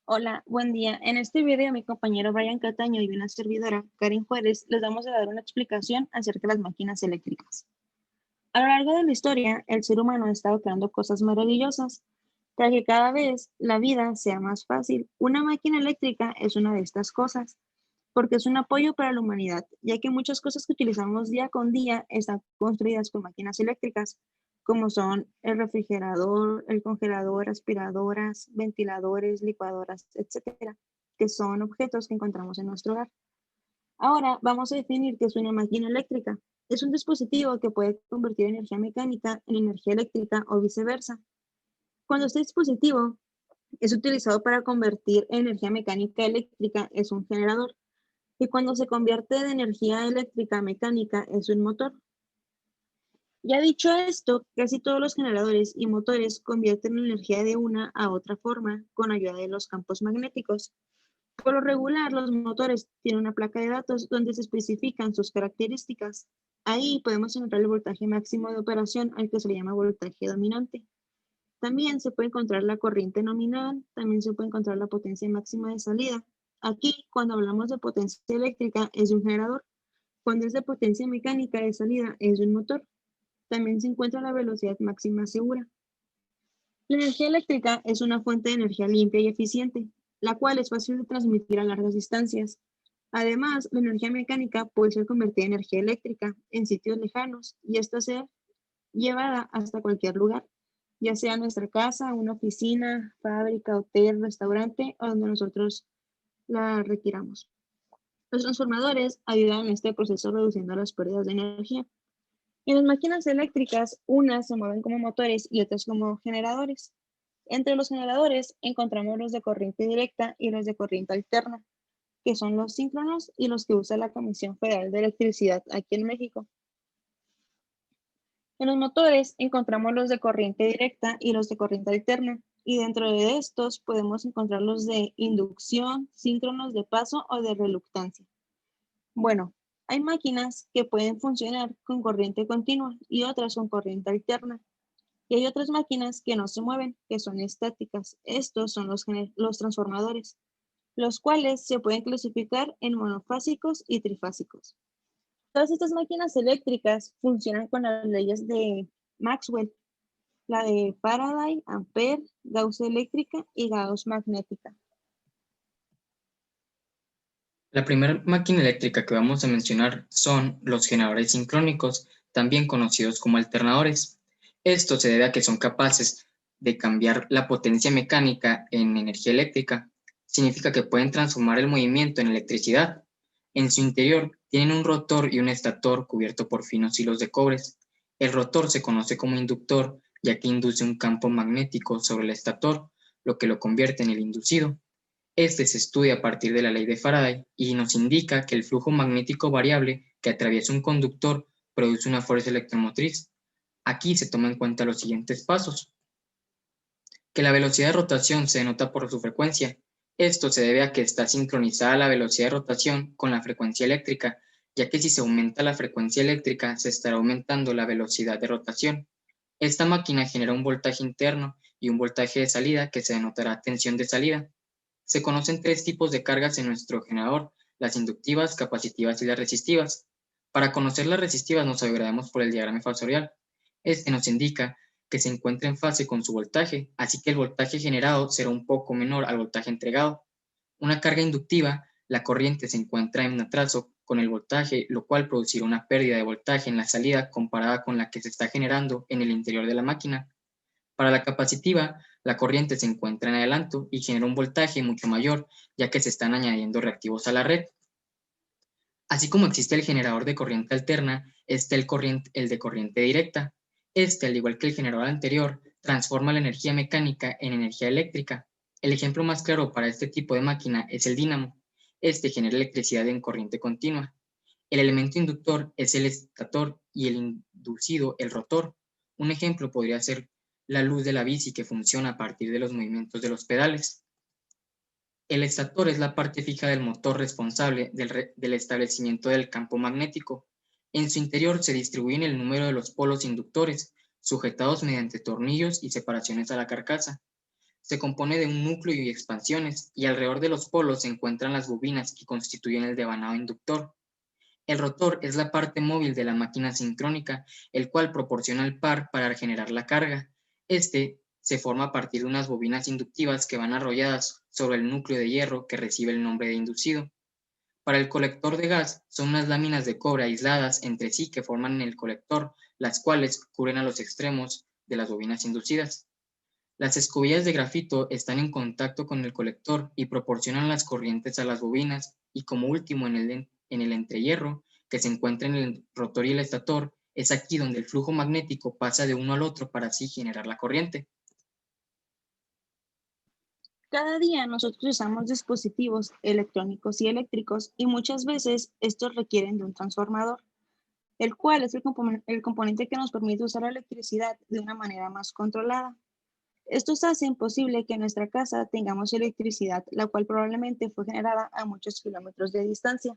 Hola, buen día. En este video, mi compañero Brian Cataño y una servidora, Karen Juárez, les vamos a dar una explicación acerca de las máquinas eléctricas. A lo largo de la historia, el ser humano ha estado creando cosas maravillosas para que cada vez la vida sea más fácil. Una máquina eléctrica es una de estas cosas, porque es un apoyo para la humanidad, ya que muchas cosas que utilizamos día con día están construidas con máquinas eléctricas, como son el refrigerador, el congelador, aspiradoras, ventiladores, licuadoras, etcétera, que son objetos que encontramos en nuestro hogar. Ahora vamos a definir qué es una máquina eléctrica. Es un dispositivo que puede convertir energía mecánica en energía eléctrica o viceversa. Cuando este dispositivo es utilizado para convertir energía mecánica a eléctrica, es un generador. Y cuando se convierte de energía eléctrica a mecánica, es un motor. Ya dicho esto, casi todos los generadores y motores convierten la energía de una a otra forma con ayuda de los campos magnéticos. Por lo regular, los motores tienen una placa de datos donde se especifican sus características. Ahí podemos encontrar el voltaje máximo de operación, al que se le llama voltaje dominante. También se puede encontrar la corriente nominal, también se puede encontrar la potencia máxima de salida. Aquí, cuando hablamos de potencia eléctrica, es un generador. Cuando es de potencia mecánica de salida, es un motor. También se encuentra la velocidad máxima segura. La energía eléctrica es una fuente de energía limpia y eficiente, la cual es fácil de transmitir a largas distancias. Además, la energía mecánica puede ser convertida en energía eléctrica en sitios lejanos y esta ser llevada hasta cualquier lugar, ya sea nuestra casa, una oficina, fábrica, hotel, restaurante o donde nosotros la requiramos. Los transformadores ayudan en este proceso reduciendo las pérdidas de energía. En las máquinas eléctricas, unas se mueven como motores y otras como generadores. Entre los generadores encontramos los de corriente directa y los de corriente alterna, que son los síncronos y los que usa la Comisión Federal de Electricidad aquí en México. En los motores encontramos los de corriente directa y los de corriente alterna, y dentro de estos podemos encontrar los de inducción, síncronos de paso o de reluctancia. Bueno, hay máquinas que pueden funcionar con corriente continua y otras con corriente alterna. Y hay otras máquinas que no se mueven, que son estáticas. Estos son los transformadores, los cuales se pueden clasificar en monofásicos y trifásicos. Todas estas máquinas eléctricas funcionan con las leyes de Maxwell, la de Faraday, Ampere, Gauss eléctrica y Gauss magnética. La primera máquina eléctrica que vamos a mencionar son los generadores sincrónicos, también conocidos como alternadores. Esto se debe a que son capaces de cambiar la potencia mecánica en energía eléctrica. Significa que pueden transformar el movimiento en electricidad. En su interior tienen un rotor y un estator cubierto por finos hilos de cobre. El rotor se conoce como inductor, ya que induce un campo magnético sobre el estator, lo que lo convierte en el inducido. Este se estudia a partir de la ley de Faraday y nos indica que el flujo magnético variable que atraviesa un conductor produce una fuerza electromotriz. Aquí se toman en cuenta los siguientes pasos: que la velocidad de rotación se denota por su frecuencia. Esto se debe a que está sincronizada la velocidad de rotación con la frecuencia eléctrica, ya que si se aumenta la frecuencia eléctrica se estará aumentando la velocidad de rotación. Esta máquina genera un voltaje interno y un voltaje de salida que se denotará tensión de salida. Se conocen tres tipos de cargas en nuestro generador: las inductivas, capacitivas y las resistivas. Para conocer las resistivas nos agregaremos por el diagrama fasorial. Este nos indica que se encuentra en fase con su voltaje, así que el voltaje generado será un poco menor al voltaje entregado. Una carga inductiva, la corriente se encuentra en atraso con el voltaje, lo cual producirá una pérdida de voltaje en la salida comparada con la que se está generando en el interior de la máquina. Para la capacitiva, la corriente se encuentra en adelanto y genera un voltaje mucho mayor, ya que se están añadiendo reactivos a la red. Así como existe el generador de corriente alterna, está el de corriente directa. Este, al igual que el generador anterior, transforma la energía mecánica en energía eléctrica. El ejemplo más claro para este tipo de máquina es el dínamo. Este genera electricidad en corriente continua. El elemento inductor es el estator y el inducido el rotor. Un ejemplo podría ser la luz de la bici, que funciona a partir de los movimientos de los pedales. El estator es la parte fija del motor responsable del establecimiento del campo magnético. En su interior se distribuyen el número de los polos inductores, sujetados mediante tornillos y separaciones a la carcasa. Se compone de un núcleo y expansiones, y alrededor de los polos se encuentran las bobinas que constituyen el devanado inductor. El rotor es la parte móvil de la máquina sincrónica, el cual proporciona el par para generar la carga. Este se forma a partir de unas bobinas inductivas que van arrolladas sobre el núcleo de hierro que recibe el nombre de inducido. Para el colector de gas son unas láminas de cobre aisladas entre sí que forman el colector, las cuales cubren a los extremos de las bobinas inducidas. Las escobillas de grafito están en contacto con el colector y proporcionan las corrientes a las bobinas, y como último en el entrehierro, que se encuentra en el rotor y el estator, es aquí donde el flujo magnético pasa de uno al otro para así generar la corriente. Cada día nosotros usamos dispositivos electrónicos y eléctricos y muchas veces estos requieren de un transformador, el cual es el componente que nos permite usar la electricidad de una manera más controlada. Estos hacen posible que en nuestra casa tengamos electricidad, la cual probablemente fue generada a muchos kilómetros de distancia.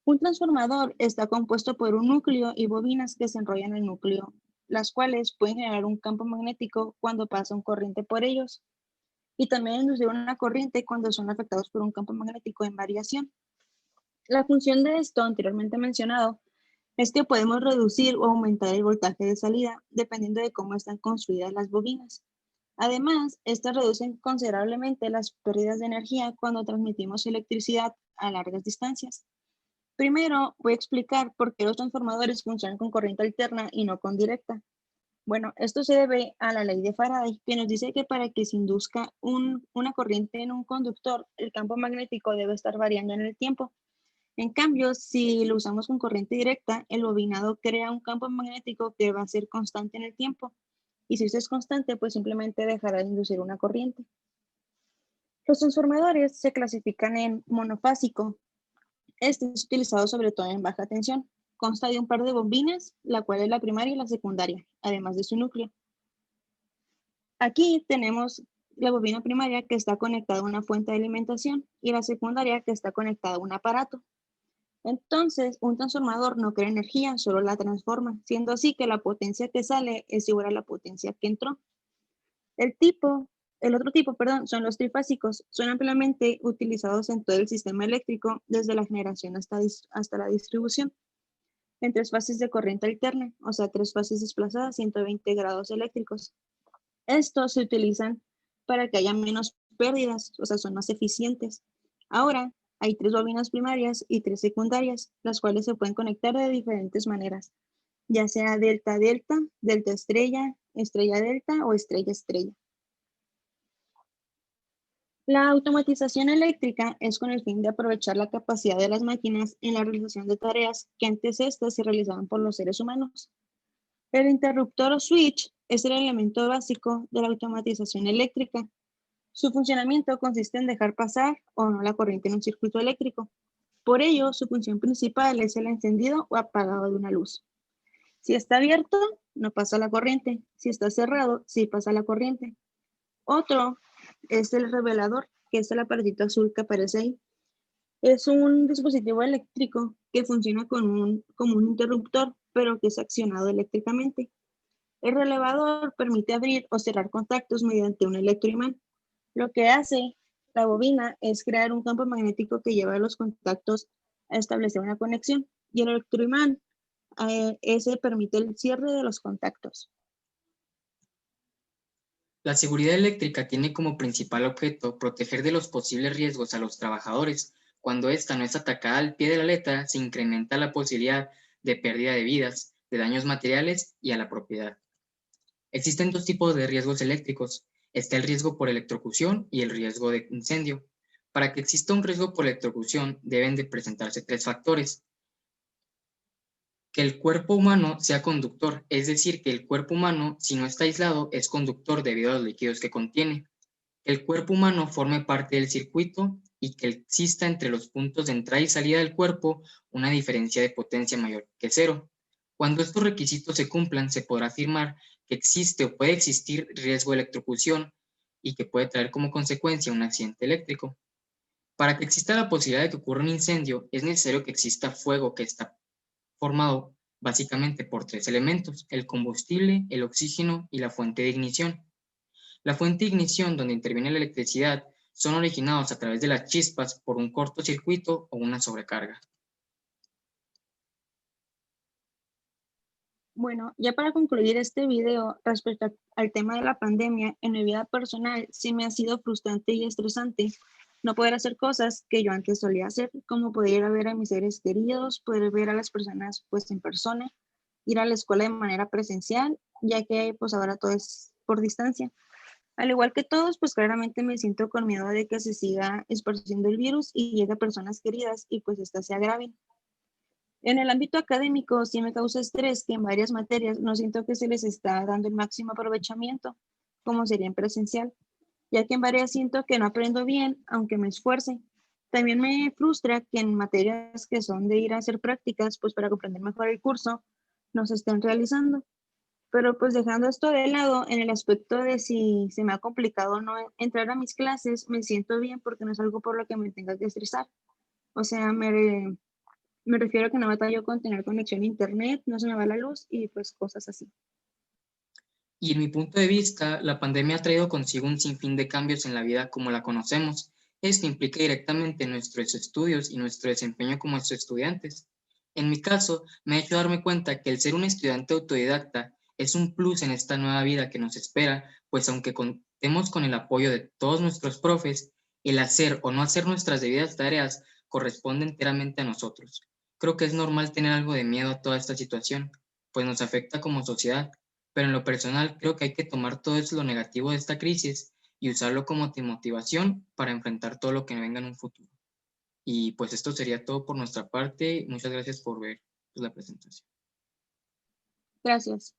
Un transformador está compuesto por un núcleo y bobinas que se enrollan en el núcleo, las cuales pueden generar un campo magnético cuando pasa un corriente por ellos, y también inducir una corriente cuando son afectados por un campo magnético en variación. La función de esto anteriormente mencionado es que podemos reducir o aumentar el voltaje de salida dependiendo de cómo están construidas las bobinas. Además, estas reducen considerablemente las pérdidas de energía cuando transmitimos electricidad a largas distancias. Primero, voy a explicar por qué los transformadores funcionan con corriente alterna y no con directa. Bueno, esto se debe a la ley de Faraday, que nos dice que para que se induzca una corriente en un conductor, el campo magnético debe estar variando en el tiempo. En cambio, si lo usamos con corriente directa, el bobinado crea un campo magnético que va a ser constante en el tiempo. Y si esto es constante, pues simplemente dejará de inducir una corriente. Los transformadores se clasifican en monofásico. Este es utilizado sobre todo en baja tensión. Consta de un par de bobinas, la cual es la primaria y la secundaria, además de su núcleo. Aquí tenemos la bobina primaria que está conectada a una fuente de alimentación y la secundaria que está conectada a un aparato. Entonces, un transformador no crea energía, solo la transforma, siendo así que la potencia que sale es igual a la potencia que entró. El otro tipo, son los trifásicos. Son ampliamente utilizados en todo el sistema eléctrico, desde la generación hasta la distribución, en tres fases de corriente alterna, o sea, tres fases desplazadas, 120 grados eléctricos. Estos se utilizan para que haya menos pérdidas, o sea, son más eficientes. Ahora, hay tres bobinas primarias y tres secundarias, las cuales se pueden conectar de diferentes maneras, ya sea delta-delta, delta-estrella, estrella-delta o estrella-estrella. La automatización eléctrica es con el fin de aprovechar la capacidad de las máquinas en la realización de tareas que antes estas se realizaban por los seres humanos. El interruptor o switch es el elemento básico de la automatización eléctrica. Su funcionamiento consiste en dejar pasar o no la corriente en un circuito eléctrico. Por ello, su función principal es el encendido o apagado de una luz. Si está abierto, no pasa la corriente. Si está cerrado, sí pasa la corriente. Otro es el revelador, que es el aparatito azul que aparece ahí. Es un dispositivo eléctrico que funciona como un interruptor, pero que es accionado eléctricamente. El relevador permite abrir o cerrar contactos mediante un electroimán. Lo que hace la bobina es crear un campo magnético que lleva a los contactos a establecer una conexión, y el electroimán ese permite el cierre de los contactos. La seguridad eléctrica tiene como principal objeto proteger de los posibles riesgos a los trabajadores. Cuando ésta no es atacada al pie de la letra, se incrementa la posibilidad de pérdida de vidas, de daños materiales y a la propiedad. Existen dos tipos de riesgos eléctricos. Está el riesgo por electrocución y el riesgo de incendio. Para que exista un riesgo por electrocución, deben de presentarse tres factores. Que el cuerpo humano sea conductor, es decir, que el cuerpo humano, si no está aislado, es conductor debido a los líquidos que contiene. Que el cuerpo humano forme parte del circuito y que exista entre los puntos de entrada y salida del cuerpo una diferencia de potencia mayor que cero. Cuando estos requisitos se cumplan, se podrá afirmar que existe o puede existir riesgo de electrocución y que puede traer como consecuencia un accidente eléctrico. Para que exista la posibilidad de que ocurra un incendio, es necesario que exista fuego que está formado básicamente por tres elementos: el combustible, el oxígeno y la fuente de ignición. La fuente de ignición donde interviene la electricidad son originados a través de las chispas por un cortocircuito o una sobrecarga. Bueno, ya para concluir este video respecto al tema de la pandemia, en mi vida personal sí me ha sido frustrante y estresante no poder hacer cosas que yo antes solía hacer, como poder ir a ver a mis seres queridos, poder ver a las personas pues en persona, ir a la escuela de manera presencial, ya que pues ahora todo es por distancia. Al igual que todos, pues claramente me siento con miedo de que se siga esparciendo el virus y llegue a personas queridas y pues estas se agraven. En el ámbito académico sí me causa estrés que en varias materias no siento que se les está dando el máximo aprovechamiento, como sería en presencial, ya que en varias siento que no aprendo bien, aunque me esfuerce. También me frustra que en materias que son de ir a hacer prácticas, pues para comprender mejor el curso, no se estén realizando. Pero pues dejando esto de lado, en el aspecto de si se me ha complicado o no entrar a mis clases, me siento bien porque no es algo por lo que me tenga que estresar. O sea, me refiero a que no batallo con tener conexión a internet, no se me va la luz y pues cosas así. Y en mi punto de vista, la pandemia ha traído consigo un sinfín de cambios en la vida como la conocemos. Esto implica directamente nuestros estudios y nuestro desempeño como estudiantes. En mi caso, me ha hecho darme cuenta que el ser un estudiante autodidacta es un plus en esta nueva vida que nos espera, pues aunque contemos con el apoyo de todos nuestros profes, el hacer o no hacer nuestras debidas tareas corresponde enteramente a nosotros. Creo que es normal tener algo de miedo a toda esta situación, pues nos afecta como sociedad, pero en lo personal creo que hay que tomar todo eso lo negativo de esta crisis y usarlo como motivación para enfrentar todo lo que venga en un futuro. Y pues esto sería todo por nuestra parte. Muchas gracias por ver pues, la presentación. Gracias.